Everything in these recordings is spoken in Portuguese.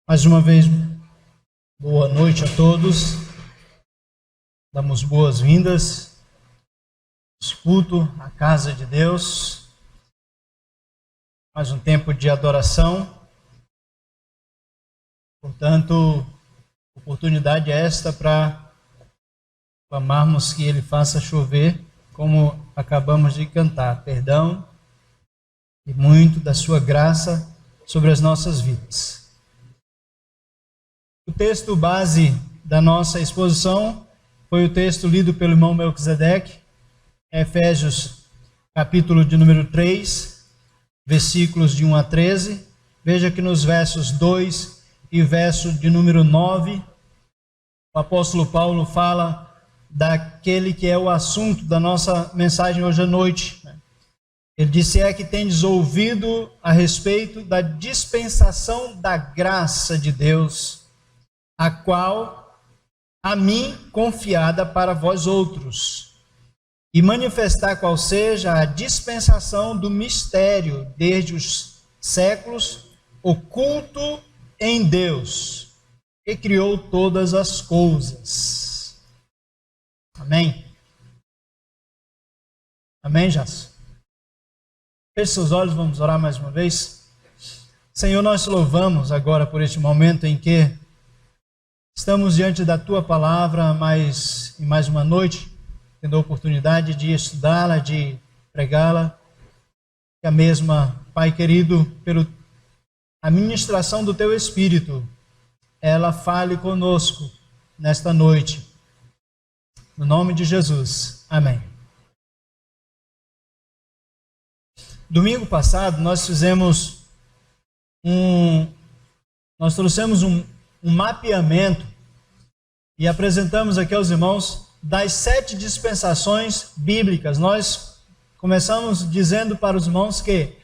Mais uma vez, boa noite a todos. Damos boas-vindas ao culto, à casa de Deus. Mais um tempo de adoração. Portanto, oportunidade é esta para clamarmos que Ele faça chover, como acabamos de cantar. Perdão e muito da sua graça sobre as nossas vidas. O texto base da nossa exposição foi o texto lido pelo irmão Melquisedeque, Efésios, capítulo de número 3, versículos de 1 a 13. Veja que nos versos 2 e verso de número 9, o apóstolo Paulo fala daquele que é o assunto da nossa mensagem hoje à noite. Ele disse: é que tendes ouvido a respeito da dispensação da graça de Deus, a qual a mim confiada para vós outros, e manifestar qual seja a dispensação do mistério desde os séculos, oculto em Deus, que criou todas as coisas. Amém? Amém, Jasso? Feche seus olhos, vamos orar mais uma vez. Senhor, nós te louvamos agora por este momento em que estamos diante da Tua Palavra mais uma noite, tendo a oportunidade de estudá-la, de pregá-la. Que a mesma, Pai querido, pela administração do Teu Espírito, ela fale conosco nesta noite. No nome de Jesus. Amém. Domingo passado nós trouxemos um mapeamento e apresentamos aqui aos irmãos das 7 dispensações bíblicas. Nós começamos dizendo para os irmãos que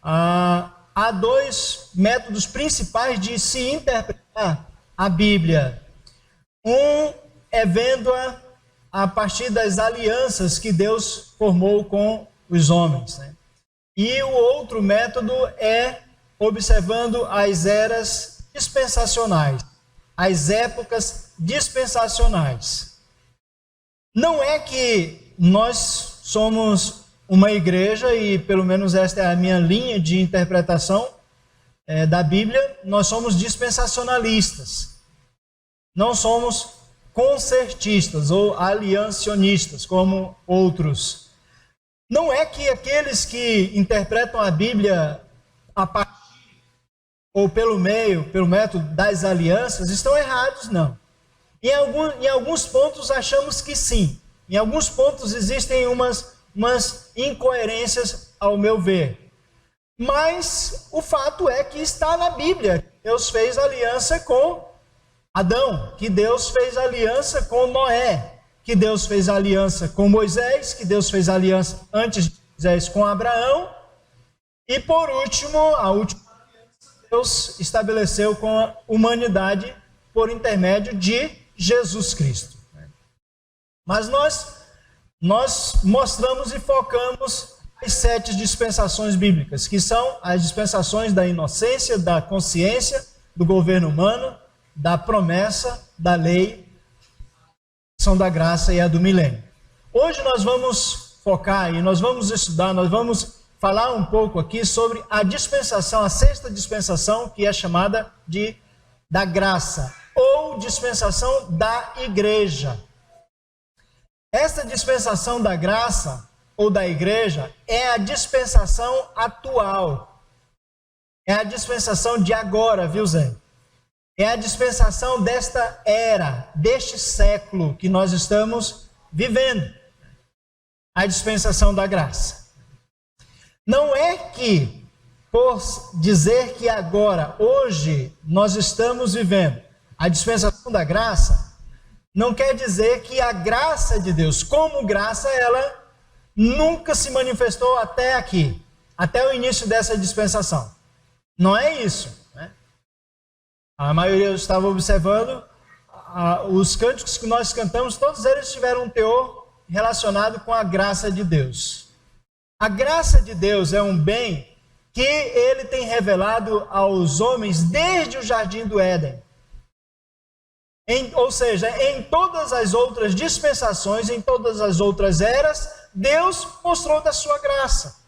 há 2 métodos principais de se interpretar a Bíblia. Um é vendo-a a partir das alianças que Deus formou com os homens, né? E o outro método é observando as eras dispensacionais, as épocas dispensacionais. Não é que nós somos uma igreja, e pelo menos esta é a minha linha de interpretação da Bíblia, nós somos dispensacionalistas. Não somos concertistas ou aliancionistas, como outros. Não é que aqueles que interpretam a Bíblia a partir ou pelo método das alianças estão errados, não. Em alguns pontos achamos que sim. Em alguns pontos existem umas incoerências, ao meu ver. Mas o fato é que está na Bíblia. Deus fez aliança com Adão, que Deus fez aliança com Noé, que Deus fez aliança com Moisés, que Deus fez aliança antes de Moisés com Abraão, e por último, a última aliança Deus estabeleceu com a humanidade por intermédio de Jesus Cristo. Mas nós mostramos e focamos as 7 dispensações bíblicas, que são as dispensações da inocência, da consciência, do governo humano, da promessa, da lei, são da graça e a do milênio. Hoje nós vamos focar e nós vamos estudar, nós vamos falar um pouco aqui sobre a dispensação, a 6ª dispensação, que é chamada da graça, ou dispensação da igreja. Essa dispensação da graça, ou da igreja, é a dispensação atual. É a dispensação de agora, viu, Zé? É a dispensação desta era, deste século que nós estamos vivendo. A dispensação da graça. Não é que, por dizer que agora, hoje, nós estamos vivendo a dispensação da graça, não quer dizer que a graça de Deus, como graça, ela nunca se manifestou até aqui, até o início dessa dispensação. Não é isso. A maioria estava observando, os cânticos que nós cantamos, todos eles tiveram um teor relacionado com a graça de Deus. A graça de Deus é um bem que ele tem revelado aos homens desde o jardim do Éden. Ou seja, em todas as outras dispensações, em todas as outras eras, Deus mostrou da sua graça.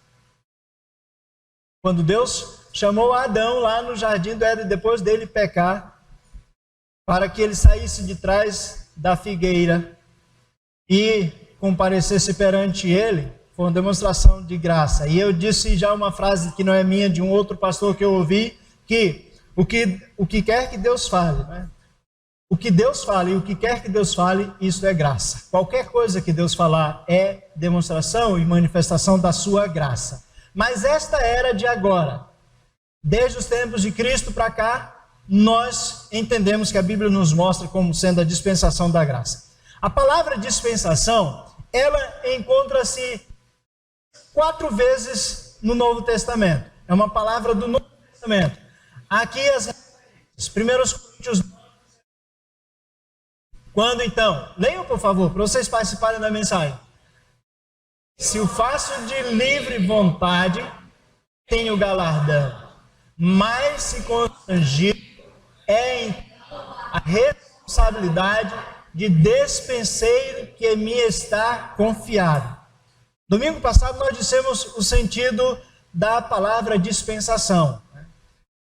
Quando Deus chamou Adão lá no jardim do Éden, depois dele pecar, para que ele saísse de trás da figueira e comparecesse perante ele, foi uma demonstração de graça. E eu disse já uma frase que não é minha, de um outro pastor que eu ouvi, que o que quer que Deus fale, né? O que Deus fala e o que quer que Deus fale, isso é graça. Qualquer coisa que Deus falar é demonstração e manifestação da sua graça. Mas esta era de agora, desde os tempos de Cristo para cá, nós entendemos que a Bíblia nos mostra como sendo a dispensação da graça. A palavra dispensação, ela encontra-se 4 vezes no Novo Testamento. É uma palavra do Novo Testamento. Aqui as referências. 1 Coríntios. Quando então? Leiam, por favor, para vocês participarem da mensagem. Se o faço de livre vontade, tenho galardão. Mas se constrangido, é então a responsabilidade de despenseiro que me está confiado. Domingo passado nós dissemos o sentido da palavra dispensação.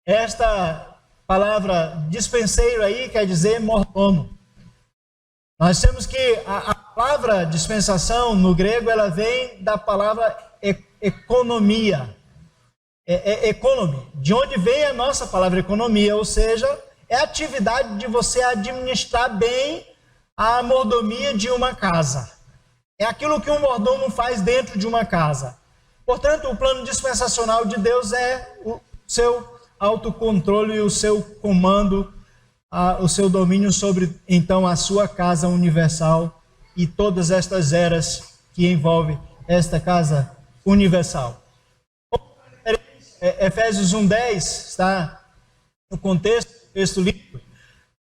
Esta palavra dispenseiro aí quer dizer mordomo. Nós temos que a palavra dispensação no grego, ela vem da palavra economia. Economy, de onde vem a nossa palavra economia, ou seja, é a atividade de você administrar bem a mordomia de uma casa. É aquilo que um mordomo faz dentro de uma casa. Portanto, o plano dispensacional de Deus é o seu autocontrole e o seu comando, o seu domínio sobre, então, a sua casa universal e todas estas eras que envolvem esta casa universal. Efésios 1:10 está no contexto do texto livre.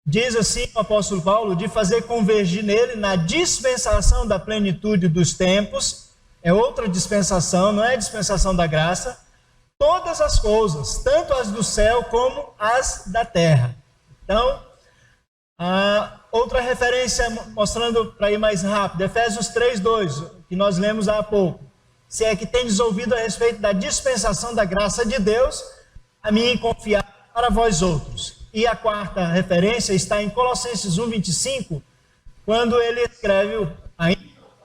Diz assim o apóstolo Paulo, de fazer convergir nele na dispensação da plenitude dos tempos. É outra dispensação, não é a dispensação da graça. Todas as coisas, tanto as do céu como as da terra. Então, outra referência, mostrando para ir mais rápido, Efésios 3:2, que nós lemos há pouco. Se é que tendes ouvido a respeito da dispensação da graça de Deus, a mim confiar para vós outros. E a quarta referência está em Colossenses 1:25, quando ele escreve, ainda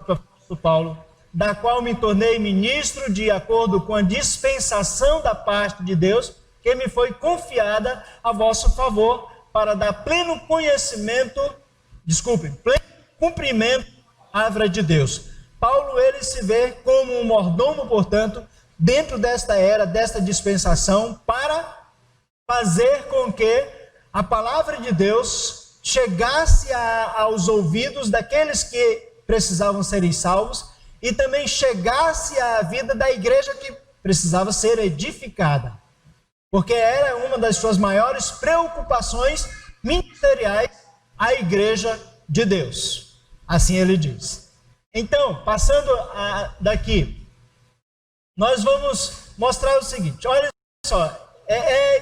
o apóstolo Paulo, da qual me tornei ministro de acordo com a dispensação da parte de Deus, que me foi confiada a vosso favor, para dar pleno cumprimento à palavra de Deus. Paulo, ele se vê como um mordomo, portanto, dentro desta era, desta dispensação, para fazer com que a palavra de Deus chegasse aos ouvidos daqueles que precisavam serem salvos e também chegasse à vida da igreja que precisava ser edificada. Porque era uma das suas maiores preocupações ministeriais, a igreja de Deus. Assim ele diz. Então, passando daqui, nós vamos mostrar o seguinte. Olha só,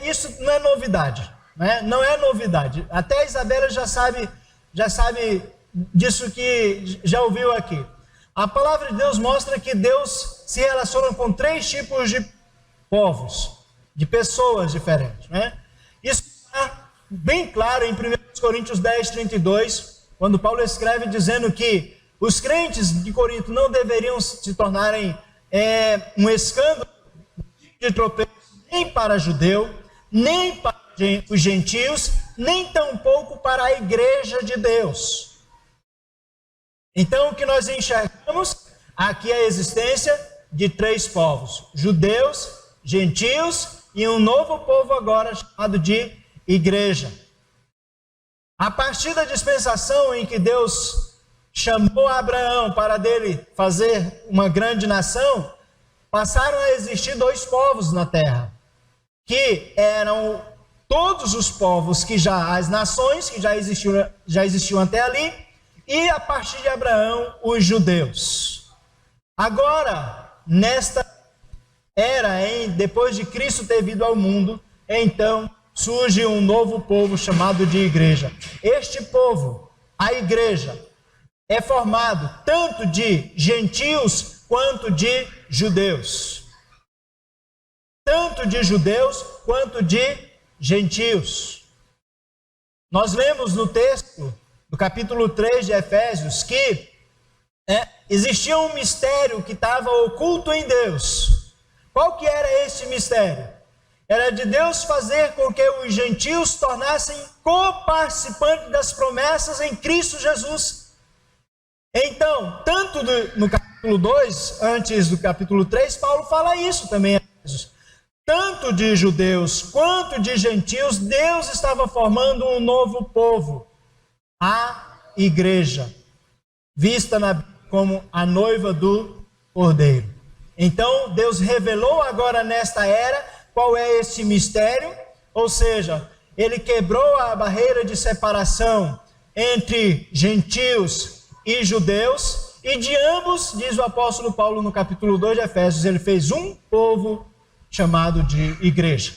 isso não é novidade, né? Não é novidade. Até a Isabela já sabe disso que já ouviu aqui. A palavra de Deus mostra que Deus se relaciona com 3 tipos de povos, de pessoas diferentes, né? Isso está bem claro em 1 Coríntios 10:32, quando Paulo escreve dizendo que os crentes de Corinto não deveriam se tornarem um escândalo de tropeço nem para judeu, nem para os gentios, nem tampouco para a igreja de Deus. Então, o que nós enxergamos aqui é a existência de 3 povos: judeus, gentios e um novo povo agora chamado de igreja. A partir da dispensação em que Deus chamou Abraão para dele fazer uma grande nação, passaram a existir 2 povos na terra, que eram todos os povos as nações que já existiam até ali, e a partir de Abraão, os judeus. Agora, nesta depois de Cristo ter vindo ao mundo, então surge um novo povo chamado de igreja. Este povo, a igreja, é formado tanto de gentios quanto de judeus. Tanto de judeus quanto de gentios. Nós lemos no texto do capítulo 3 de Efésios que existia um mistério que estava oculto em Deus. Qual que era esse mistério? Era de Deus fazer com que os gentios tornassem coparticipantes das promessas em Cristo Jesus. Então, tanto no capítulo 2, antes do capítulo 3, Paulo fala isso também em Efésios. Tanto de judeus quanto de gentios, Deus estava formando um novo povo, a igreja, vista como a noiva do Cordeiro. Então, Deus revelou agora nesta era qual é esse mistério, ou seja, ele quebrou a barreira de separação entre gentios e judeus, e de ambos, diz o apóstolo Paulo no capítulo 2 de Efésios, ele fez um povo chamado de igreja.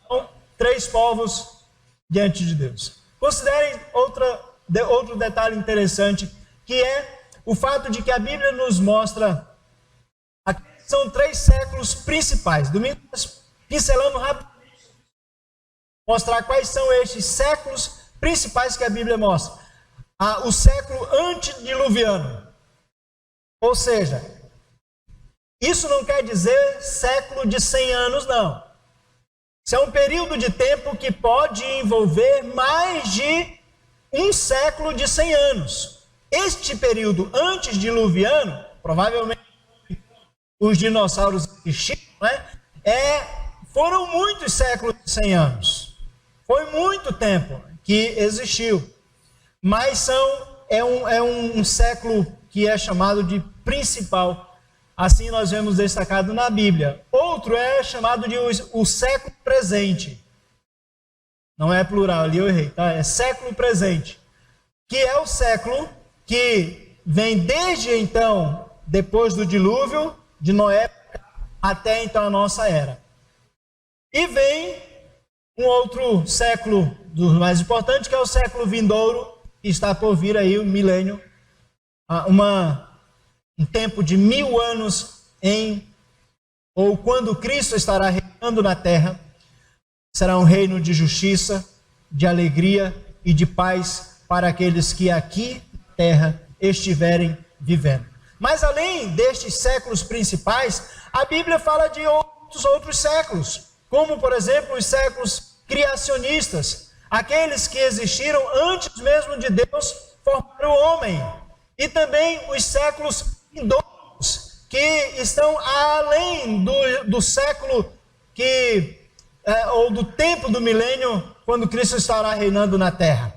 Então, 3 povos diante de Deus. Considerem outro detalhe interessante, que é o fato de que a Bíblia nos mostra, são 3 séculos principais. Domingo nós pincelamos rapidamente, mostrar quais são estes séculos principais que a Bíblia mostra. O século antediluviano, ou seja, isso não quer dizer século de 100 anos, não. Isso é um período de tempo que pode envolver mais de um século de 100 anos. Este período antediluviano, provavelmente os dinossauros existiram, foram muitos séculos de 100 anos. Foi muito tempo que existiu. Mas é um século que é chamado de principal. Assim nós vemos destacado na Bíblia. Outro é chamado de o século presente. Não é plural, ali eu errei, tá? É século presente. Que é o século que vem desde então, depois do dilúvio de Noé, até então a nossa era. E vem um outro século dos mais importantes, que é o século vindouro, que está por vir aí, o milênio, um tempo de 1000 anos ou quando Cristo estará reinando na terra, será um reino de justiça, de alegria e de paz para aqueles que aqui na terra estiverem vivendo. Mas além destes séculos principais, a Bíblia fala de outros séculos, como por exemplo os séculos criacionistas, aqueles que existiram antes mesmo de Deus formar o homem, e também os séculos vindouros, que estão além do século ou do tempo do milênio, quando Cristo estará reinando na terra.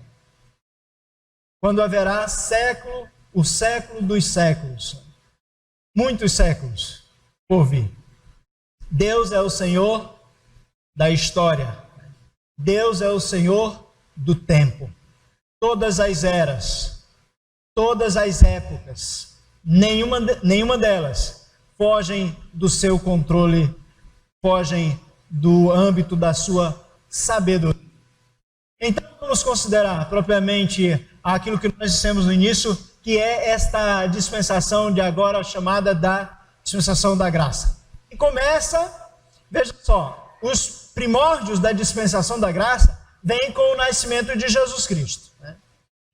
Quando haverá o século dos séculos, muitos séculos por vir. Deus é o Senhor da história. Deus é o Senhor do tempo. Todas as eras, todas as épocas, nenhuma delas fogem do seu controle, fogem do âmbito da sua sabedoria. Então vamos considerar propriamente aquilo que nós dissemos no início, que é esta dispensação de agora chamada da dispensação da graça. E começa, veja só, os primórdios da dispensação da graça vêm com o nascimento de Jesus Cristo.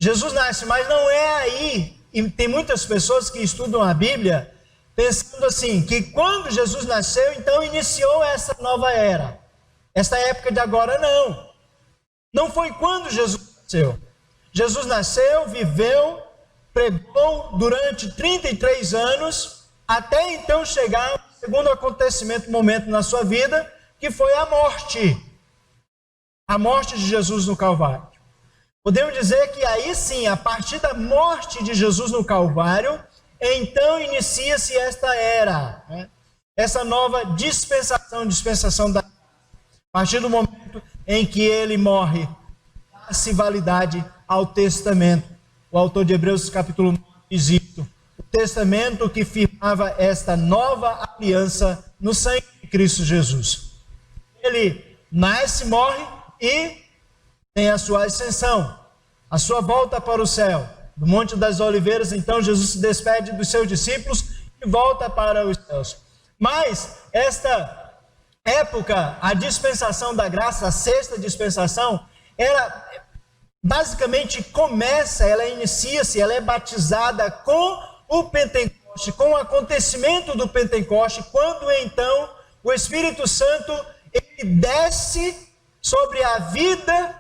Jesus nasce, mas não é aí, e tem muitas pessoas que estudam a Bíblia pensando assim, que quando Jesus nasceu, então iniciou essa nova era. Esta época de agora, não. Não foi quando Jesus nasceu. Jesus nasceu, viveu, pregou durante 33 anos, até então chegar ao segundo momento na sua vida, que foi a morte. A morte de Jesus no Calvário. Podemos dizer que aí sim, a partir da morte de Jesus no Calvário, então inicia-se esta era, essa nova dispensação da... A partir do momento em que ele morre, dá-se validade ao testamento. O autor de Hebreus capítulo 9 diz isso. O testamento que firmava esta nova aliança no sangue de Cristo Jesus. Ele nasce, morre e tem a sua ascensão, a sua volta para o céu. Do Monte das Oliveiras, então, Jesus se despede dos seus discípulos e volta para os céus. Mas esta época, a dispensação da graça, a sexta dispensação, basicamente ela inicia-se, ela é batizada com o Pentecoste, com o acontecimento do Pentecoste, quando então o Espírito Santo ele desce sobre a vida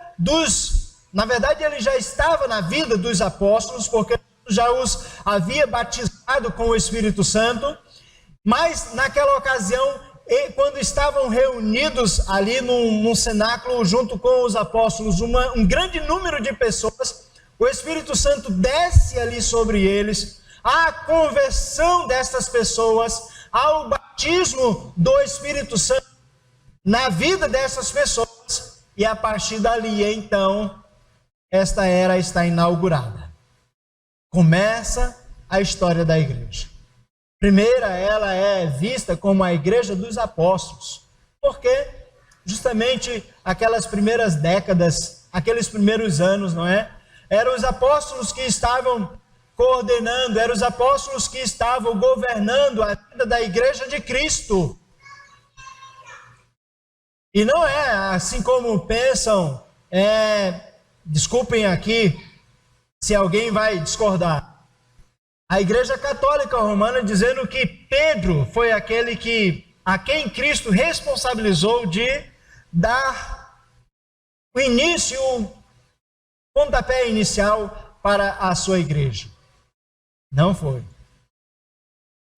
na verdade ele já estava na vida dos apóstolos, porque já os havia batizado com o Espírito Santo, mas naquela ocasião, quando estavam reunidos ali num cenáculo junto com os apóstolos, um grande número de pessoas, o Espírito Santo desce ali sobre eles, a conversão dessas pessoas, ao batismo do Espírito Santo na vida dessas pessoas, e a partir dali, então, esta era está inaugurada. Começa a história da igreja. Primeira, ela é vista como a igreja dos apóstolos, porque justamente aquelas primeiras décadas, aqueles primeiros anos, não é? Eram os apóstolos que estavam coordenando, eram os apóstolos que estavam governando a vida da igreja de Cristo. E não é assim como pensam, desculpem aqui se alguém vai discordar. A Igreja Católica Romana dizendo que Pedro foi aquele a quem Cristo responsabilizou de dar o início, o pontapé inicial para a sua igreja. Não foi.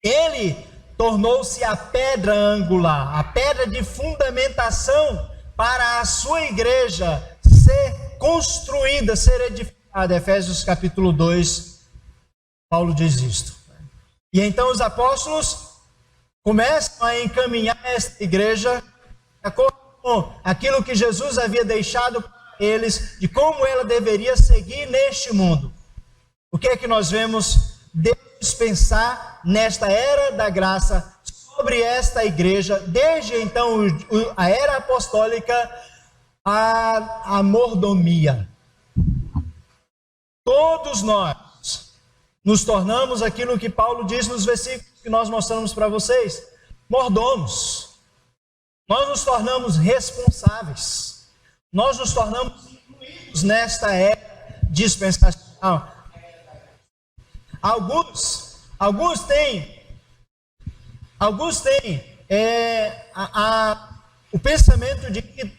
Ele tornou-se a pedra angular, a pedra de fundamentação para a sua igreja ser construída, ser edificada. Efésios capítulo 2, Paulo diz isto. E então os apóstolos começam a encaminhar esta igreja de acordo com aquilo que Jesus havia deixado para eles, de como ela deveria seguir neste mundo. O que é que nós vemos Deus dispensar nesta era da graça sobre esta igreja, desde então a era apostólica, a mordomia. Todos nós nos tornamos aquilo que Paulo diz nos versículos que nós mostramos para vocês, mordomos. Nós nos tornamos responsáveis. Nós nos tornamos incluídos nesta era dispensacional. Alguns têm o pensamento de que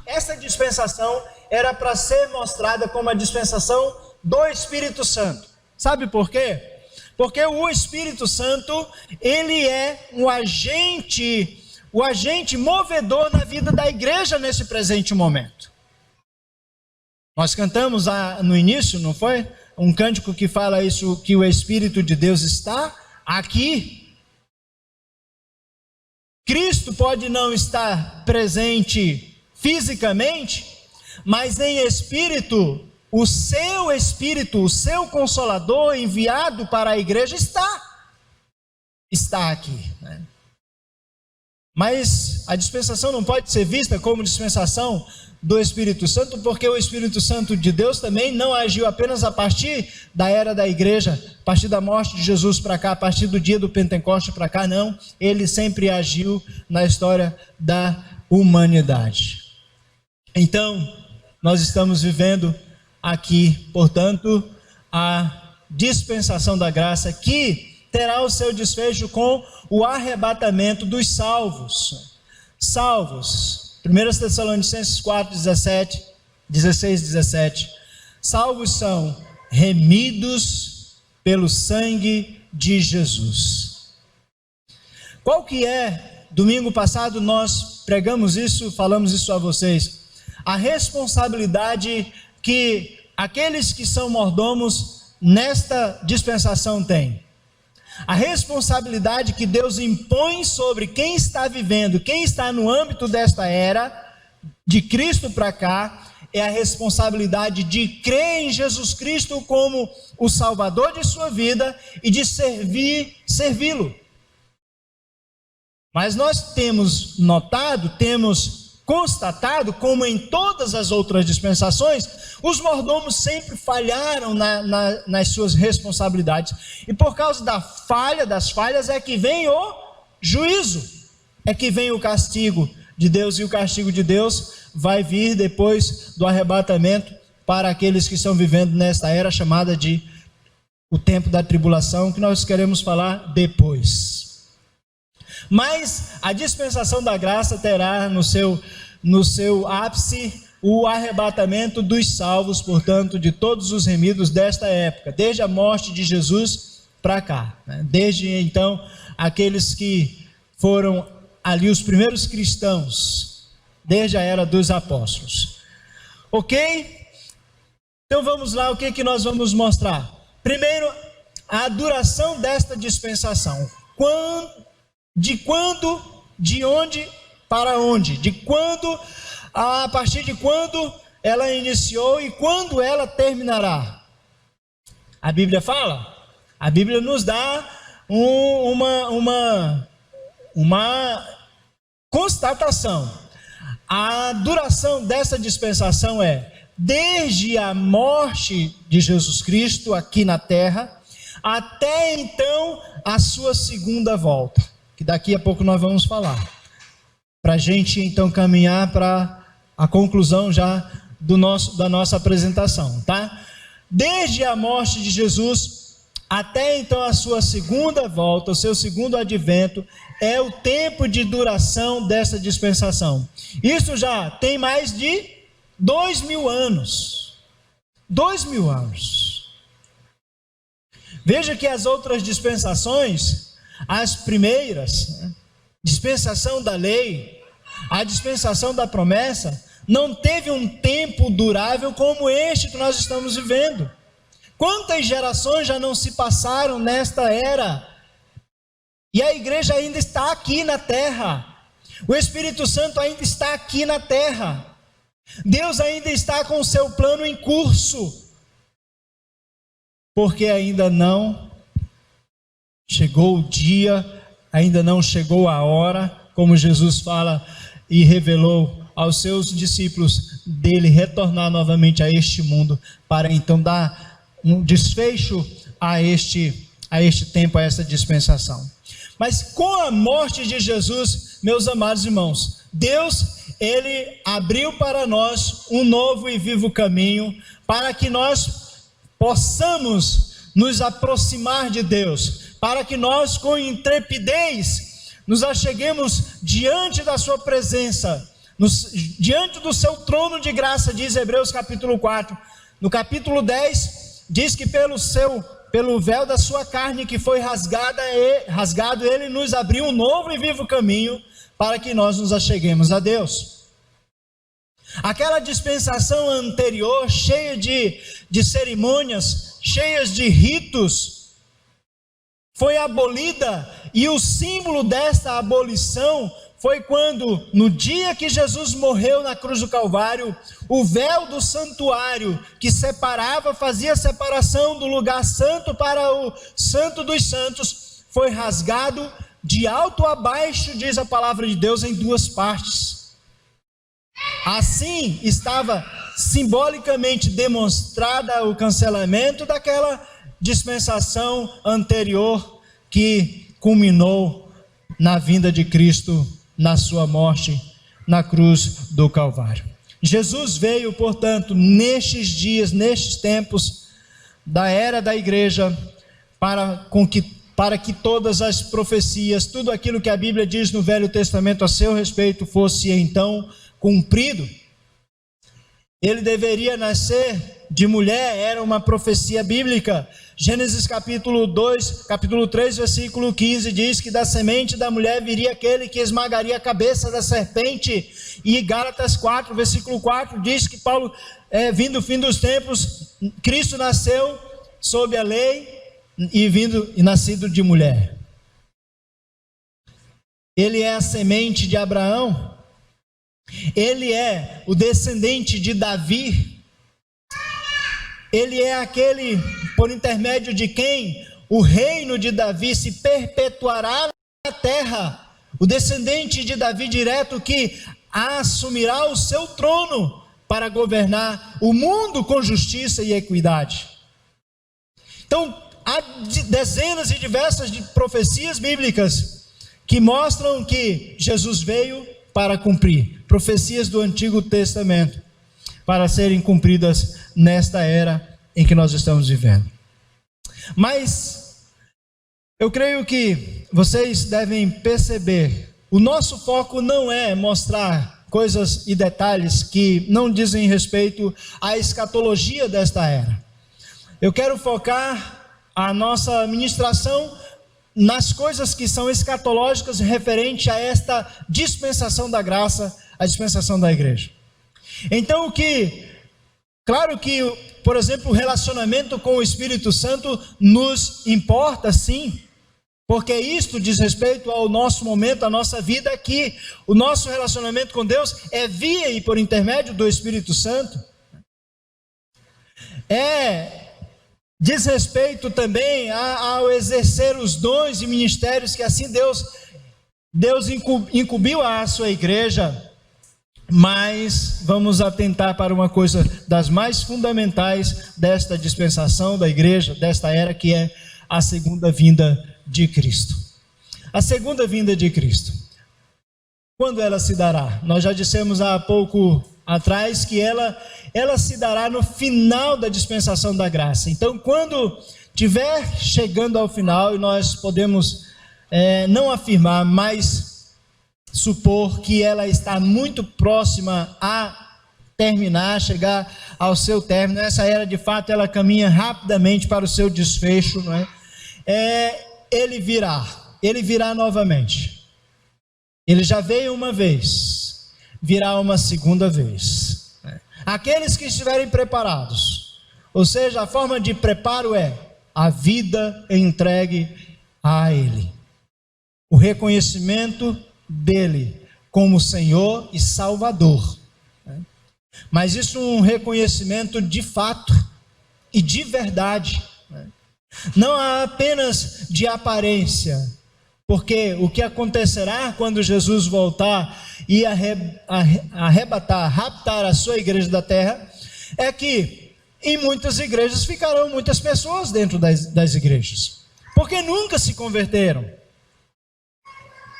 essa dispensação era para ser mostrada como a dispensação do Espírito Santo. Sabe por quê? Porque o Espírito Santo, ele é o agente movedor na vida da igreja nesse presente momento. Nós cantamos no início, não foi? Um cântico que fala isso, que o Espírito de Deus está aqui. Cristo pode não estar presente fisicamente, mas em espírito, o seu Consolador enviado para a igreja está aqui, né? Mas a dispensação não pode ser vista como dispensação do Espírito Santo, porque o Espírito Santo de Deus também não agiu apenas a partir da era da igreja, a partir da morte de Jesus para cá, a partir do dia do Pentecoste para cá, não. Ele sempre agiu na história da humanidade. Então, nós estamos vivendo aqui, portanto, a dispensação da graça, que terá o seu desfecho com o arrebatamento dos salvos. 1 Tessalonicenses 4, 16, 17. Salvos são remidos pelo sangue de Jesus. Qual que é? Domingo passado nós pregamos isso, falamos isso a vocês. A responsabilidade que aqueles que são mordomos nesta dispensação têm. A responsabilidade que Deus impõe sobre quem está vivendo, quem está no âmbito desta era, de Cristo para cá, é a responsabilidade de crer em Jesus Cristo como o Salvador de sua vida e de servi-lo. Mas nós temos notado, temos constatado, como em todas as outras dispensações, os mordomos sempre falharam nas suas responsabilidades. E por causa das falhas é que vem o juízo, é que vem o castigo de Deus, e o castigo de Deus vai vir depois do arrebatamento para aqueles que estão vivendo nesta era chamada de o tempo da tribulação, que nós queremos falar depois. Mas a dispensação da graça terá no seu ápice o arrebatamento dos salvos, portanto, de todos os remidos desta época, desde a morte de Jesus para cá, né? Desde então, aqueles que foram ali os primeiros cristãos, desde a era dos apóstolos. Ok? Então vamos lá, o que nós vamos mostrar? Primeiro, a duração desta dispensação. De onde, para onde? A partir de quando ela iniciou e quando ela terminará? A Bíblia fala? A Bíblia nos dá uma constatação. A duração dessa dispensação é desde a morte de Jesus Cristo aqui na terra, até então a sua segunda volta, que daqui a pouco nós vamos falar, para a gente então caminhar para a conclusão já da nossa apresentação, tá? Desde a morte de Jesus até então a sua segunda volta, o seu segundo advento, é o tempo de duração dessa dispensação. Isso já tem mais de 2000 anos. 2000 anos. Veja que as outras dispensações, as primeiras, dispensação da lei, a dispensação da promessa, não teve um tempo durável como este que nós estamos vivendo. Quantas gerações já não se passaram nesta era? E a igreja ainda está aqui na terra. O Espírito Santo ainda está aqui na terra. Deus ainda está com o seu plano em curso. Porque ainda não chegou o dia, ainda não chegou a hora, como Jesus fala e revelou aos seus discípulos, dele retornar novamente a este mundo, para então dar um desfecho a este tempo, a essa dispensação. Mas com a morte de Jesus, meus amados irmãos, Deus, ele abriu para nós um novo e vivo caminho, para que nós possamos nos aproximar de Deus, para que nós com intrepidez nos acheguemos diante da sua presença, diante do seu trono de graça, diz Hebreus capítulo 4. No capítulo 10, diz que pelo véu da sua carne que foi rasgado, ele nos abriu um novo e vivo caminho para que nós nos acheguemos a Deus. Aquela dispensação anterior, cheia de cerimônias, cheias de ritos, foi abolida, e o símbolo dessa abolição foi quando, no dia que Jesus morreu na cruz do Calvário, o véu do santuário que separava, fazia separação do lugar santo para o santo dos santos, foi rasgado de alto a baixo, diz a palavra de Deus, em duas partes. Assim estava simbolicamente demonstrada o cancelamento daquela dispensação anterior que culminou na vinda de Cristo, na sua morte na cruz do Calvário. Jesus veio, portanto, nestes dias, nestes tempos da era da igreja, para que todas as profecias, tudo aquilo que a Bíblia diz no Velho Testamento a seu respeito, fosse então cumprido. Ele deveria nascer de mulher, era uma profecia bíblica. Gênesis capítulo 2, capítulo 3, versículo 15, diz que da semente da mulher viria aquele que esmagaria a cabeça da serpente. E Gálatas 4, versículo 4, diz que Paulo, vindo o fim dos tempos, Cristo nasceu sob a lei e nascido de mulher. Ele é a semente de Abraão. Ele é o descendente de Davi. Ele é aquele por intermédio de quem o reino de Davi se perpetuará na terra. o descendente de Davi direto que assumirá o seu trono para governar o mundo com justiça e equidade. Então, há dezenas e diversas de profecias bíblicas que mostram que Jesus veio para cumprir profecias do Antigo Testamento, para serem cumpridas nesta era em que nós estamos vivendo. Mas eu creio que vocês devem perceber, o nosso foco não é mostrar coisas e detalhes que não dizem respeito à escatologia desta era. Eu quero focar a nossa ministração nas coisas que são escatológicas referente a esta dispensação da graça, a dispensação da igreja. Então claro que, por exemplo, o relacionamento com o Espírito Santo nos importa sim, porque isto diz respeito ao nosso momento, à nossa vida aqui. O nosso relacionamento com Deus é via e por intermédio do Espírito Santo. Diz respeito também ao exercer os dons e ministérios que assim Deus incumbiu à sua igreja. Mas vamos atentar para uma coisa das mais fundamentais desta dispensação da igreja, desta era, que é a segunda vinda de Cristo. A segunda vinda de Cristo. Quando ela se dará? Nós já dissemos há pouco atrás que ela se dará no final da dispensação da graça. Então, quando estiver chegando ao final, e nós podemos não afirmar, mas supor que ela está muito próxima a terminar, chegar ao seu término, essa era de fato, ela caminha rapidamente para o seu desfecho, não é? Ele virá novamente. Ele já veio uma vez, virá uma segunda vez. Aqueles que estiverem preparados, ou seja, a forma de preparo é a vida entregue a Ele, o reconhecimento dele como Senhor e Salvador. Mas isso é um reconhecimento de fato e de verdade, não apenas de aparência, porque o que acontecerá quando Jesus voltar e raptar a sua igreja da terra, é que em muitas igrejas ficarão muitas pessoas dentro das igrejas, porque nunca se converteram.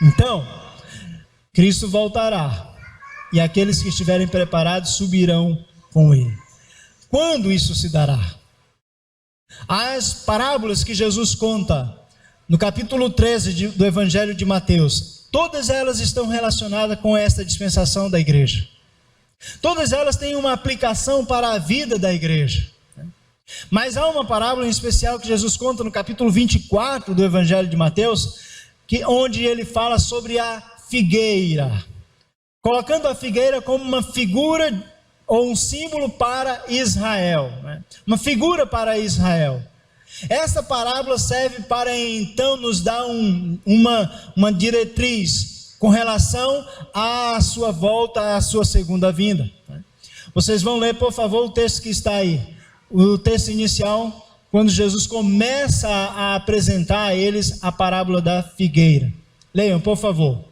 Então, Cristo voltará, e aqueles que estiverem preparados subirão com Ele. Quando isso se dará? As parábolas que Jesus conta no capítulo 13 do Evangelho de Mateus, todas elas estão relacionadas com esta dispensação da igreja. Todas elas têm uma aplicação para a vida da igreja. Mas há uma parábola em especial que Jesus conta no capítulo 24 do Evangelho de Mateus, onde ele fala sobre a figueira, colocando a figueira como uma figura ou um símbolo para Israel, uma figura para Israel. Essa parábola serve para então nos dar uma diretriz com relação à sua volta, à sua segunda vinda. Vocês vão ler, por favor, o texto que está aí, o texto inicial, quando Jesus começa a apresentar a eles a parábola da figueira. Leiam, por favor.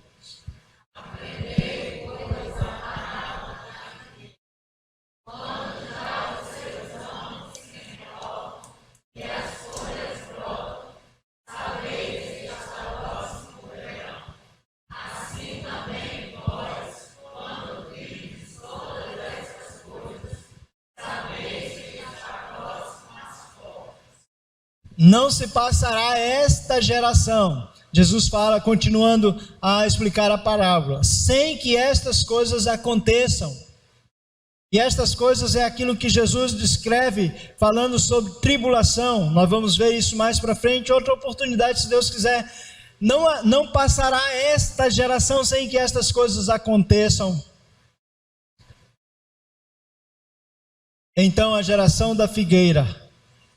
Não se passará esta geração, Jesus fala, continuando a explicar a parábola, sem que estas coisas aconteçam. E estas coisas é aquilo que Jesus descreve, falando sobre tribulação. Nós vamos ver isso mais para frente, outra oportunidade, se Deus quiser. Não passará esta geração sem que estas coisas aconteçam. Então a geração da figueira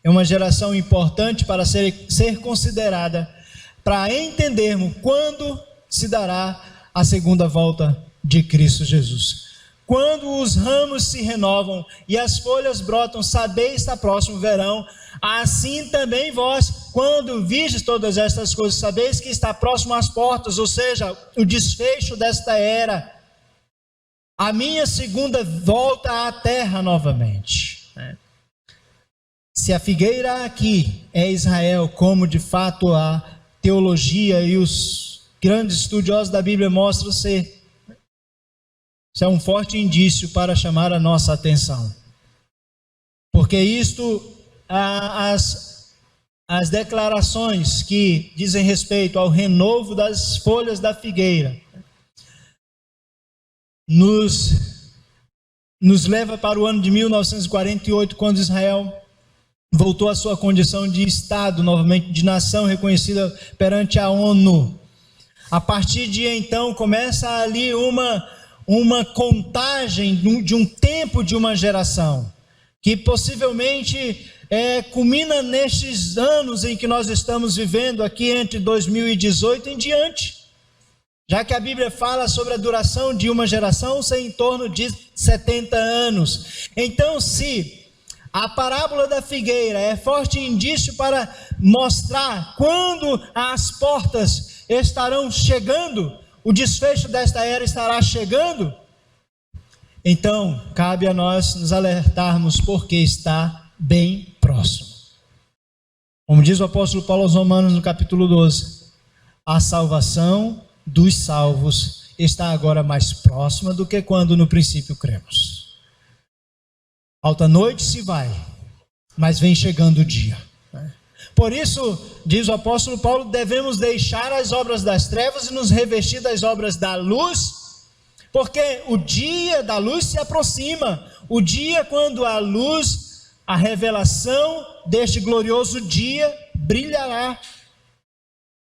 é uma geração importante para ser considerada, para entendermos quando se dará a segunda volta de Cristo Jesus. Quando os ramos se renovam e as folhas brotam, sabeis está próximo o verão, Assim também vós, quando vistes todas estas coisas, sabeis que está próximo às portas, ou seja, o desfecho desta era, a minha segunda volta à terra novamente. Se a figueira aqui é Israel, como de fato a teologia e os grandes estudiosos da Bíblia mostram ser, isso é um forte indício para chamar a nossa atenção. Porque isto, as declarações que dizem respeito ao renovo das folhas da figueira, nos leva para o ano de 1948, quando Israel voltou à sua condição de Estado, novamente de nação reconhecida perante a ONU. A partir de então começa ali uma contagem de um tempo de uma geração, que possivelmente culmina nestes anos em que nós estamos vivendo aqui entre 2018 em diante, já que a Bíblia fala sobre a duração de uma geração ser em torno de 70 anos. Então, se a parábola da figueira é forte indício para mostrar quando as portas estarão chegando, o desfecho desta era estará chegando, então cabe a nós nos alertarmos porque está bem próximo. Como diz o apóstolo Paulo aos Romanos no capítulo 12, a salvação dos salvos está agora mais próxima do que quando no princípio cremos. Alta noite se vai, mas vem chegando o dia. Por isso, diz o apóstolo Paulo, devemos deixar as obras das trevas e nos revestir das obras da luz, porque o dia da luz se aproxima, o dia quando a luz, a revelação deste glorioso dia brilhará,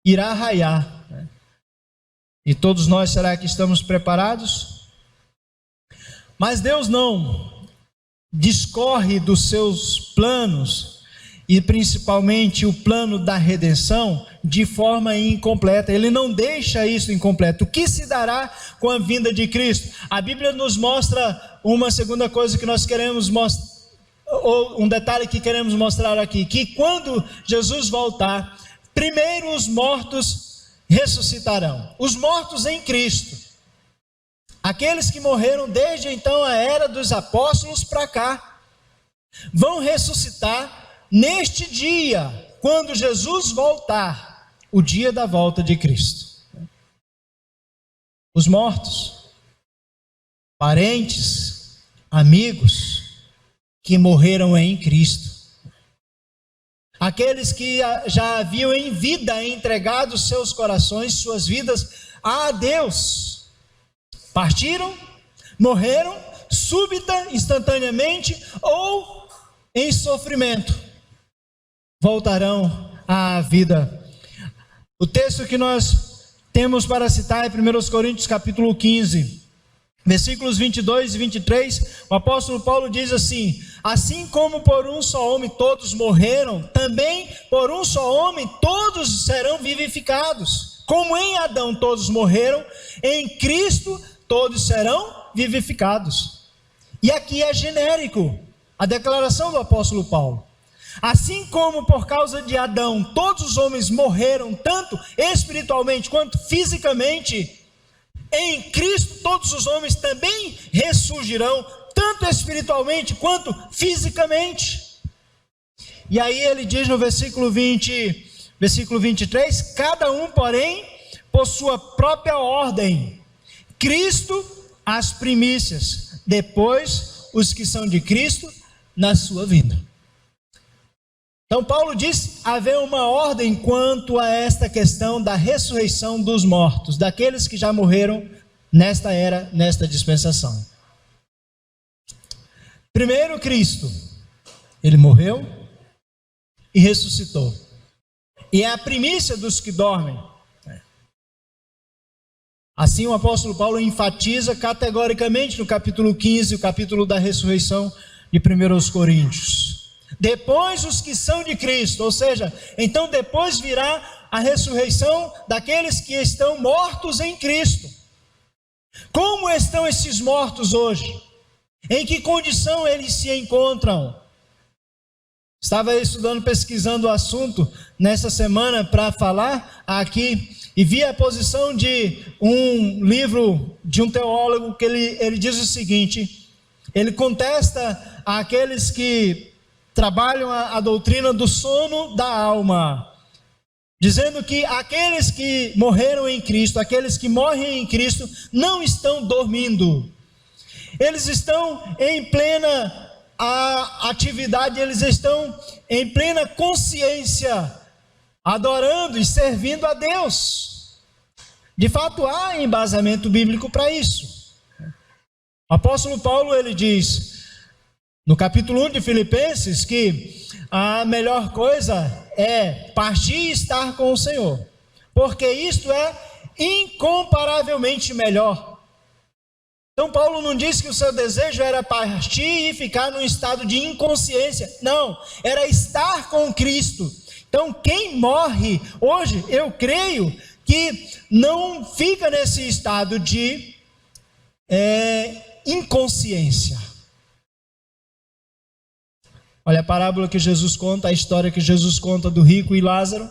irá raiar. E todos nós, será que estamos preparados? Mas Deus não discorre dos seus planos, e principalmente o plano da redenção, de forma incompleta. Ele não deixa isso incompleto. O que se dará com a vinda de Cristo? A Bíblia nos mostra uma segunda coisa que nós queremos mostrar, ou um detalhe que queremos mostrar aqui, que quando Jesus voltar, primeiro os mortos ressuscitarão, os mortos em Cristo. Aqueles que morreram desde então a era dos apóstolos para cá, vão ressuscitar neste dia, quando Jesus voltar, o dia da volta de Cristo. Os mortos, parentes, amigos, que morreram em Cristo. Aqueles que já haviam em vida entregado seus corações, suas vidas a Deus, partiram, morreram, súbita, instantaneamente, ou em sofrimento, voltarão à vida. O texto que nós temos para citar é 1 Coríntios capítulo 15, versículos 22 e 23, o apóstolo Paulo diz assim: assim como por um só homem todos morreram, também por um só homem todos serão vivificados. Como em Adão todos morreram, em Cristo todos serão vivificados. E aqui é genérico a declaração do apóstolo Paulo. Assim como por causa de Adão todos os homens morreram, tanto espiritualmente quanto fisicamente, em Cristo todos os homens também ressurgirão, tanto espiritualmente quanto fisicamente. E aí ele diz no versículo 23, cada um, porém, por sua própria ordem. Cristo as primícias, depois os que são de Cristo na sua vinda. Então Paulo diz haver uma ordem quanto a esta questão da ressurreição dos mortos, daqueles que já morreram nesta era, nesta dispensação. Primeiro Cristo, ele morreu e ressuscitou, e é a primícia dos que dormem. Assim o apóstolo Paulo enfatiza categoricamente no capítulo 15, o capítulo da ressurreição de 1 Coríntios. Depois os que são de Cristo, ou seja, então depois virá a ressurreição daqueles que estão mortos em Cristo. Como estão esses mortos hoje? Em que condição eles se encontram? Estava estudando, pesquisando o assunto nessa semana para falar aqui e vi a posição de um livro de um teólogo que ele diz o seguinte: ele contesta aqueles que trabalham a doutrina do sono da alma, dizendo que aqueles que morreram em Cristo, aqueles que morrem em Cristo, não estão dormindo, eles estão em plena atividade, eles estão em plena consciência, adorando e servindo a Deus. De fato, há embasamento bíblico para isso. O apóstolo Paulo, ele diz, no capítulo 1 de Filipenses, que a melhor coisa é partir e estar com o Senhor, porque isto é incomparavelmente melhor. Então Paulo não disse que o seu desejo era partir e ficar num estado de inconsciência. Não, era estar com Cristo. Então quem morre hoje, eu creio que não fica nesse estado de inconsciência. Olha a parábola que Jesus conta, a história que Jesus conta do rico e Lázaro.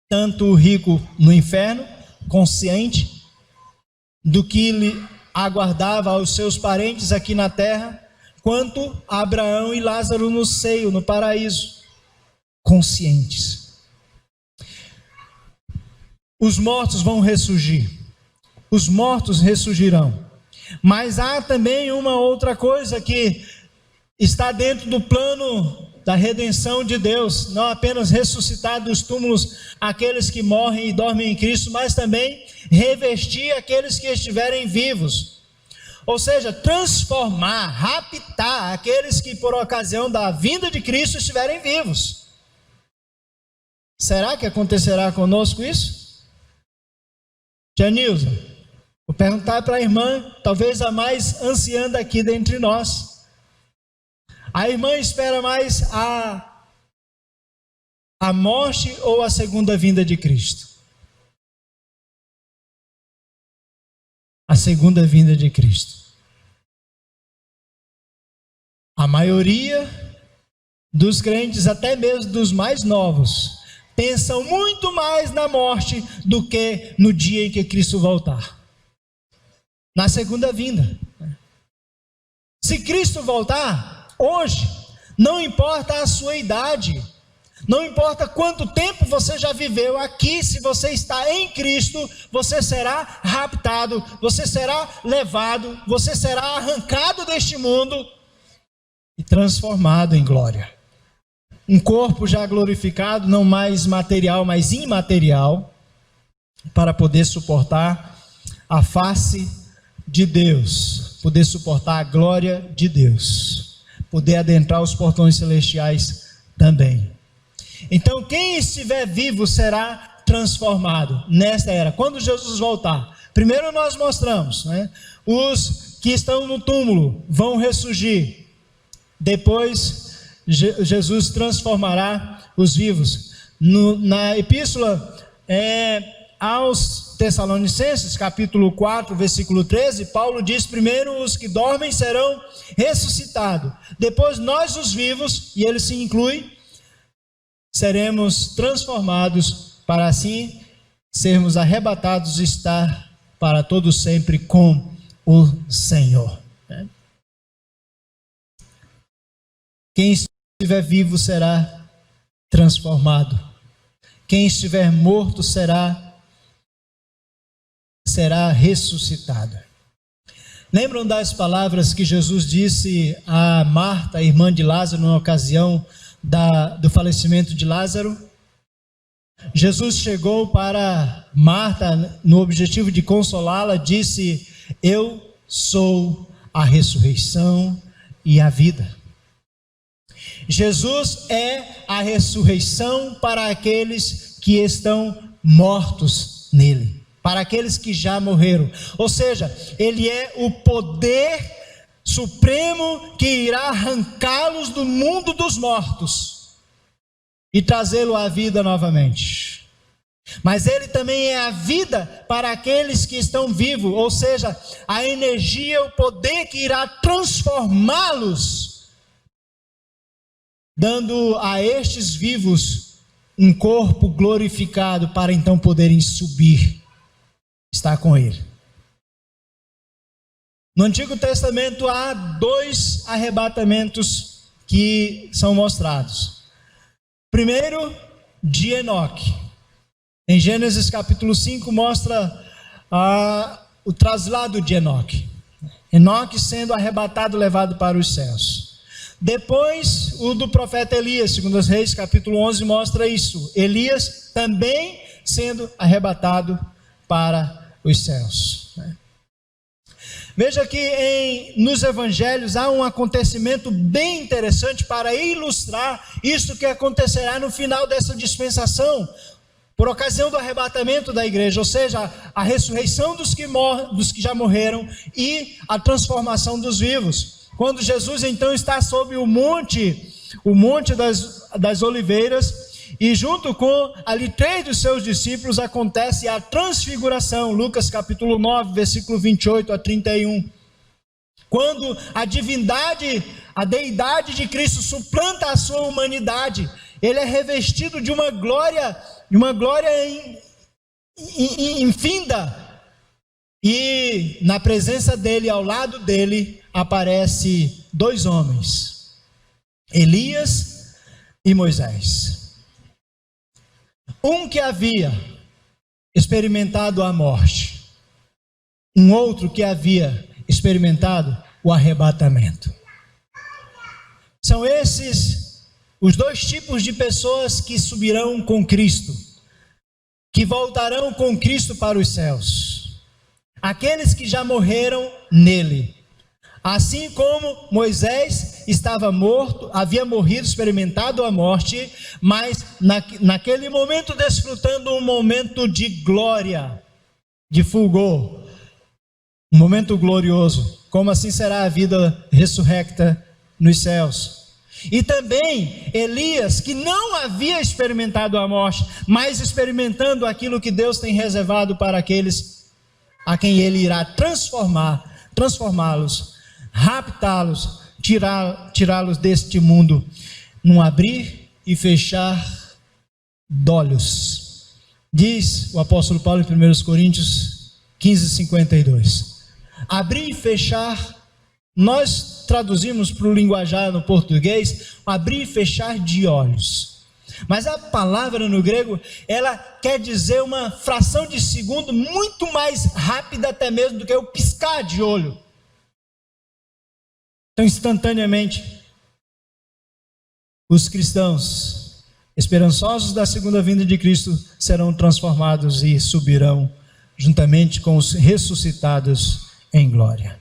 Tanto o rico no inferno, consciente do que lhe aguardava aos seus parentes aqui na terra, quanto Abraão e Lázaro no seio, no paraíso, conscientes. Os mortos vão ressurgir, os mortos ressurgirão, mas há também uma outra coisa que está dentro do plano da redenção de Deus, não apenas ressuscitar dos túmulos aqueles que morrem e dormem em Cristo, mas também revestir aqueles que estiverem vivos, ou seja, transformar, raptar aqueles que por ocasião da vinda de Cristo estiverem vivos. Será que acontecerá conosco isso? Tia Nilza, vou perguntar para a irmã, talvez a mais anciã daqui dentre nós. A irmã espera mais a morte ou a segunda vinda de Cristo? A segunda vinda de Cristo. A maioria dos crentes, até mesmo dos mais novos, pensam muito mais na morte do que no dia em que Cristo voltar. Na segunda vinda. Se Cristo voltar hoje, não importa a sua idade, não importa quanto tempo você já viveu aqui, se você está em Cristo, você será raptado, você será levado, você será arrancado deste mundo e transformado em glória. Um corpo já glorificado, não mais material, mas imaterial, para poder suportar a face de Deus, poder suportar a glória de Deus, poder adentrar os portões celestiais também. Então quem estiver vivo será transformado nesta era. Quando Jesus voltar, primeiro nós mostramos, os que estão no túmulo vão ressurgir, depois Jesus transformará os vivos. Na epístola aos Tessalonicenses, capítulo 4, versículo 13, Paulo diz: primeiro os que dormem serão ressuscitados, depois nós os vivos, e ele se inclui, seremos transformados para assim sermos arrebatados e estar para todo sempre com o Senhor. Quem estiver vivo será transformado. Quem estiver morto será ressuscitado. Lembram das palavras que Jesus disse a Marta, a irmã de Lázaro, na ocasião do falecimento de Lázaro? Jesus chegou para Marta no objetivo de consolá-la, disse: eu sou a ressurreição e a vida. Jesus é a ressurreição para aqueles que estão mortos nele, para aqueles que já morreram. Ou seja, ele é o poder supremo que irá arrancá-los do mundo dos mortos e trazê-lo à vida novamente. Mas ele também é a vida para aqueles que estão vivos, ou seja, a energia, o poder que irá transformá-los dando a estes vivos um corpo glorificado para então poderem subir, estar com Ele. No Antigo Testamento há 2 arrebatamentos que são mostrados. Primeiro, de Enoque. Em Gênesis capítulo 5 mostra o traslado de Enoque. Enoque sendo arrebatado, levado para os céus. Depois, o do profeta Elias, segundo os Reis, capítulo 11, mostra isso. Elias também sendo arrebatado para os céus. Veja que nos evangelhos há um acontecimento bem interessante para ilustrar isso que acontecerá no final dessa dispensação, por ocasião do arrebatamento da igreja, ou seja, a ressurreição dos que já morreram e a transformação dos vivos. Quando Jesus então está sobre o monte das oliveiras, e junto com ali 3 dos seus discípulos acontece a transfiguração, Lucas capítulo 9, versículo 28 a 31. Quando a divindade, a deidade de Cristo suplanta a sua humanidade, ele é revestido de uma glória infinda. E na presença dele, ao lado dele, aparece 2 homens, Elias e Moisés. Um que havia experimentado a morte, um outro que havia experimentado o arrebatamento. São esses os 2 tipos de pessoas que subirão com Cristo, que voltarão com Cristo para os céus. Aqueles que já morreram nele. Assim como Moisés estava morto, havia morrido, experimentado a morte, mas naquele momento desfrutando um momento de glória, de fulgor, um momento glorioso, como assim será a vida ressurrecta nos céus. E também Elias, que não havia experimentado a morte, mas experimentando aquilo que Deus tem reservado para aqueles a quem ele irá transformá-los, raptá-los, tirá-los deste mundo, num abrir e fechar de olhos. Diz o apóstolo Paulo em 1 Coríntios 15:52. Abrir e fechar, nós traduzimos para o linguajar no português, abrir e fechar de olhos. Mas a palavra no grego, ela quer dizer uma fração de segundo muito mais rápida até mesmo do que o piscar de olho. Então, instantaneamente, os cristãos, esperançosos da segunda vinda de Cristo, serão transformados e subirão juntamente com os ressuscitados em glória.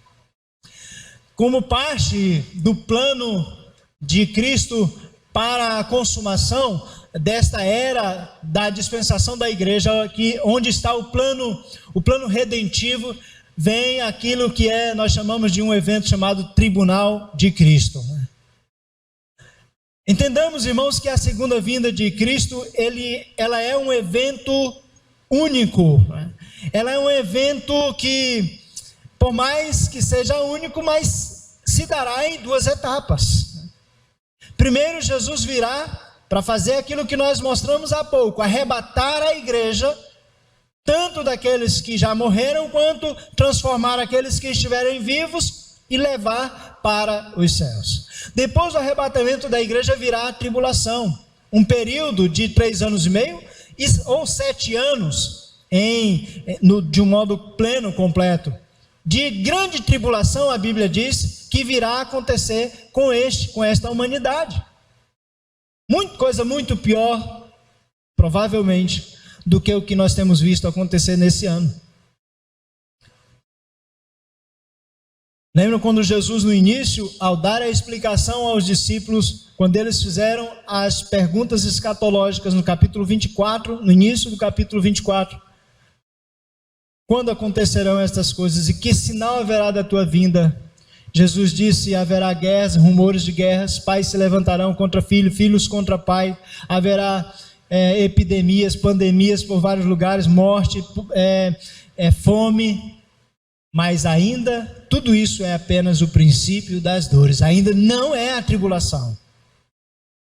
Como parte do plano de Cristo para a consumação desta era da dispensação da igreja, onde está o plano redentivo, vem aquilo que nós chamamos de um evento chamado Tribunal de Cristo. Entendamos, irmãos, que a segunda vinda de Cristo, ela é um evento único. Ela é um evento que, por mais que seja único, mas se dará em 2 etapas. Primeiro, Jesus virá para fazer aquilo que nós mostramos há pouco, arrebatar a igreja, tanto daqueles que já morreram, quanto transformar aqueles que estiverem vivos e levar para os céus. Depois do arrebatamento da igreja virá a tribulação, um período de 3 anos e meio ou 7 anos, de um modo pleno, completo. De grande tribulação, a Bíblia diz que virá acontecer com esta humanidade. Coisa muito pior, provavelmente, do que o que nós temos visto acontecer nesse ano. Lembram quando Jesus, no início, ao dar a explicação aos discípulos, quando eles fizeram as perguntas escatológicas no capítulo 24, no início do capítulo 24, quando acontecerão estas coisas e que sinal haverá da tua vinda? Jesus disse: haverá guerras, rumores de guerras, pais se levantarão contra filhos, filhos contra pai, haverá epidemias, pandemias por vários lugares, morte, fome, mas ainda tudo isso é apenas o princípio das dores, ainda não é a tribulação.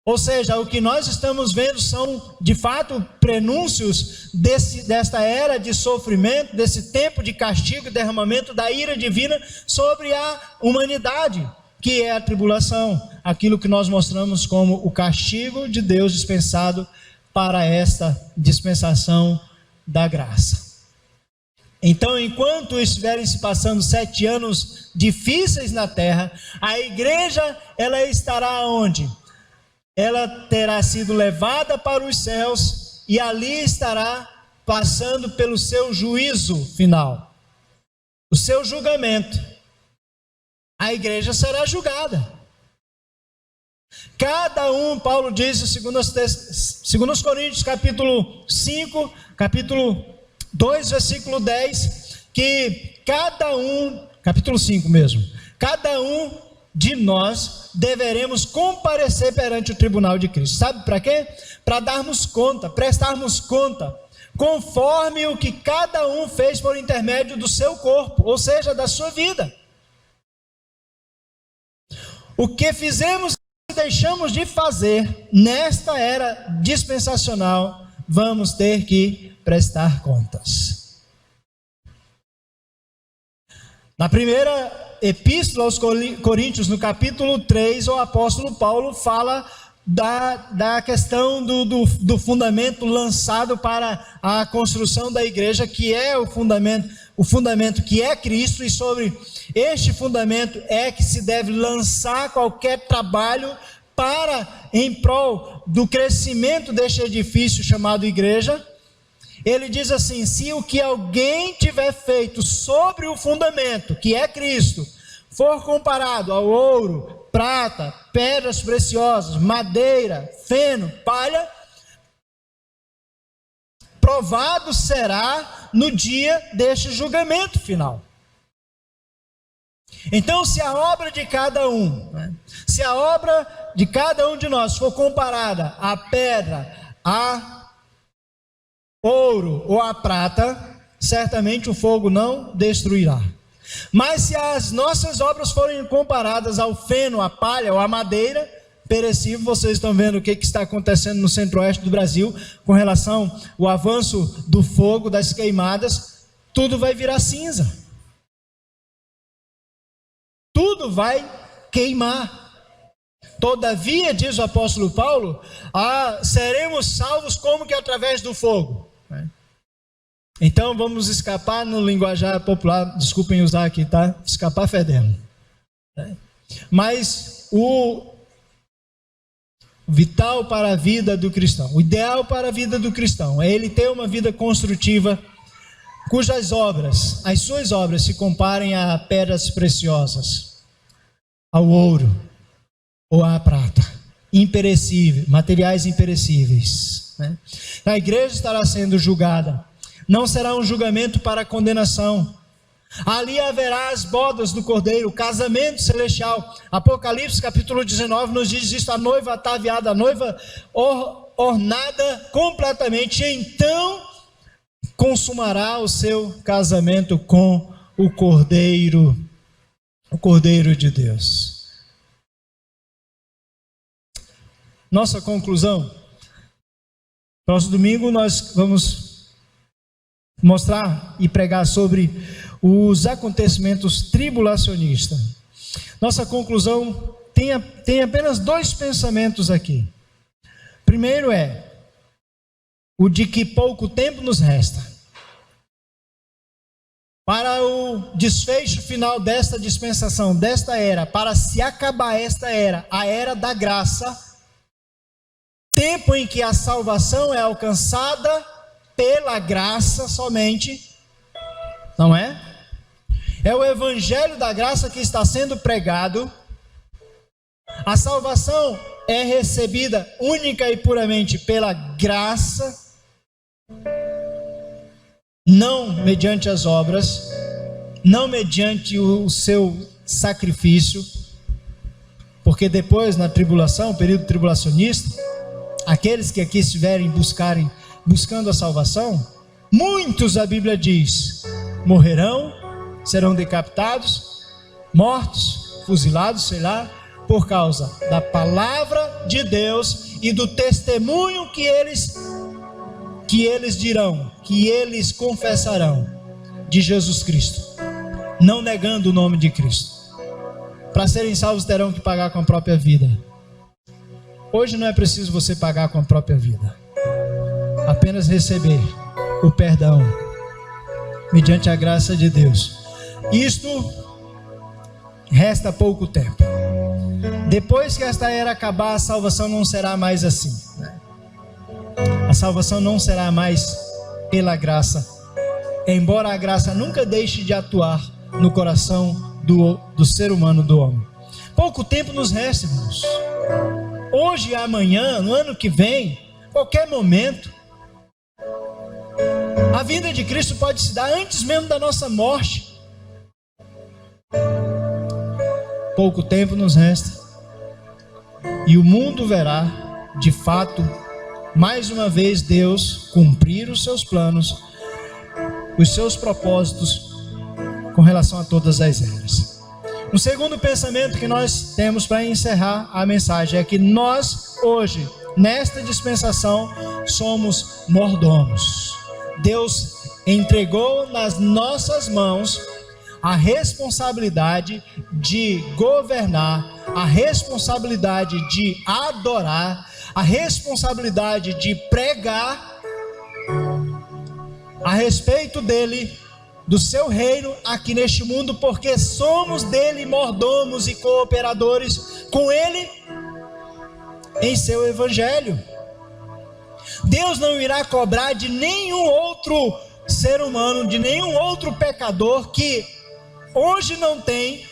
Ou seja, o que nós estamos vendo são, de fato, prenúncios desta era de sofrimento, desse tempo de castigo e derramamento da ira divina sobre a humanidade, que é a tribulação, aquilo que nós mostramos como o castigo de Deus dispensado para esta dispensação da graça. Então, enquanto estiverem se passando 7 anos difíceis na terra, a igreja, ela estará onde? Ela terá sido levada para os céus e ali estará passando pelo seu juízo final, o seu julgamento. A igreja será julgada. Cada um, Paulo diz em 2 Coríntios capítulo 5, capítulo 2, versículo 10, que cada um, capítulo 5 mesmo, cada um de nós deveremos comparecer perante o tribunal de Cristo. Sabe para quê? Para darmos conta, prestarmos conta, conforme o que cada um fez por intermédio do seu corpo, ou seja, da sua vida. O que fizemos e deixamos de fazer nesta era dispensacional, vamos ter que prestar contas. Na primeira Epístola aos Coríntios, no capítulo 3, o apóstolo Paulo fala da questão do fundamento lançado para a construção da igreja, que é o fundamento que é Cristo, e sobre este fundamento é que se deve lançar qualquer trabalho em prol do crescimento deste edifício chamado igreja. Ele diz assim: se o que alguém tiver feito sobre o fundamento, que é Cristo, for comparado ao ouro, prata, pedras preciosas, madeira, feno, palha, provado será no dia deste julgamento final. Então, se a obra de cada um, se a obra de cada um de nós for comparada à pedra, a ouro ou a prata, certamente o fogo não destruirá. Mas se as nossas obras forem comparadas ao feno, à palha ou à madeira perecível, vocês estão vendo o que está acontecendo no centro-oeste do Brasil com relação ao avanço do fogo, das queimadas, tudo vai virar cinza. Tudo vai queimar. Todavia, diz o apóstolo Paulo, seremos salvos como que através do fogo. Então vamos escapar no linguajar popular, desculpem usar aqui, tá? Escapar fedendo. Mas o vital para a vida do cristão, o ideal para a vida do cristão é ele ter uma vida construtiva cujas obras, as suas obras se comparem a pedras preciosas, ao ouro ou à prata, imperecíveis, materiais imperecíveis. A igreja estará sendo julgada. Não será um julgamento para condenação. Ali haverá as bodas do Cordeiro, o casamento celestial. Apocalipse capítulo 19 nos diz isso: a noiva ataviada, a noiva ornada completamente, então consumará o seu casamento com o Cordeiro de Deus. Nossa conclusão: próximo domingo nós vamos mostrar e pregar sobre os acontecimentos tribulacionistas. Nossa conclusão tem apenas 2 pensamentos aqui. Primeiro é o de que pouco tempo nos resta para o desfecho final desta dispensação, desta era, para se acabar esta era, a era da graça, tempo em que a salvação é alcançada pela graça somente, não é? É o evangelho da graça que está sendo pregado. A salvação é recebida única e puramente pela graça, não mediante as obras, não mediante o seu sacrifício, porque depois na tribulação, período tribulacionista, aqueles que aqui estiverem buscando a salvação, muitos, a Bíblia diz, morrerão, serão decapitados, mortos, fuzilados, sei lá, por causa da palavra de Deus e do testemunho que eles dirão, que eles confessarão de Jesus Cristo, não negando o nome de Cristo. Para serem salvos terão que pagar com a própria vida. Hoje não é preciso você pagar com a própria vida, apenas receber o perdão mediante a graça de Deus. Isto resta pouco tempo. Depois que esta era acabar, a salvação não será mais assim, né? A salvação não será mais pela graça, embora a graça nunca deixe de atuar no coração do ser humano, do homem. Pouco tempo nos resta, irmãos. Hoje, amanhã, no ano que vem, qualquer momento, a vinda de Cristo pode se dar antes mesmo da nossa morte. Pouco tempo nos resta, e o mundo verá, de fato, mais uma vez Deus cumprir os seus planos, os seus propósitos com relação a todas as eras. Um segundo pensamento que nós temos para encerrar a mensagem é que nós, hoje, nesta dispensação, somos mordomos. Deus entregou nas nossas mãos a responsabilidade de governar, a responsabilidade de adorar, a responsabilidade de pregar a respeito dele, do seu reino aqui neste mundo, porque somos dele mordomos e cooperadores com ele em seu evangelho. Deus não irá cobrar de nenhum outro ser humano, de nenhum outro pecador que hoje não tem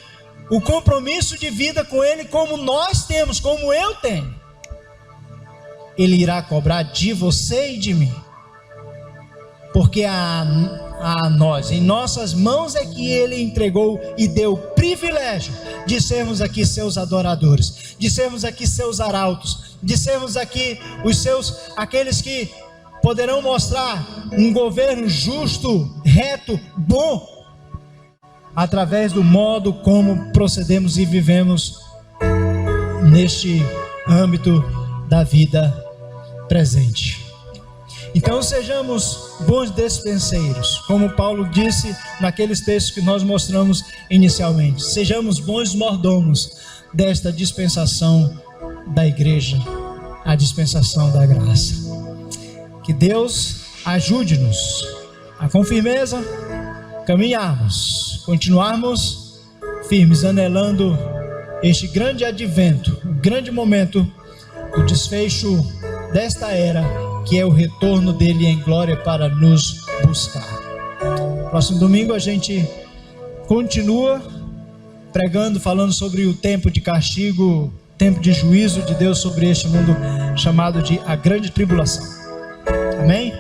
o compromisso de vida com ele como nós temos, como eu tenho. Ele irá cobrar de você e de mim, porque a nós, em nossas mãos é que ele entregou e deu o privilégio de sermos aqui seus adoradores, de sermos aqui seus arautos, de sermos aqui aqueles que poderão mostrar um governo justo, reto, bom, através do modo como procedemos e vivemos neste âmbito da vida presente. Então sejamos bons despenseiros, como Paulo disse naqueles textos que nós mostramos inicialmente. Sejamos bons mordomos desta dispensação da igreja, a dispensação da graça. Que Deus ajude-nos a com firmeza caminharmos, continuarmos firmes, anelando este grande advento, o grande momento do desfecho desta era, que é o retorno dele em glória para nos buscar. Próximo domingo a gente continua pregando, falando sobre o tempo de castigo, tempo de juízo de Deus sobre este mundo chamado de a grande tribulação. Amém?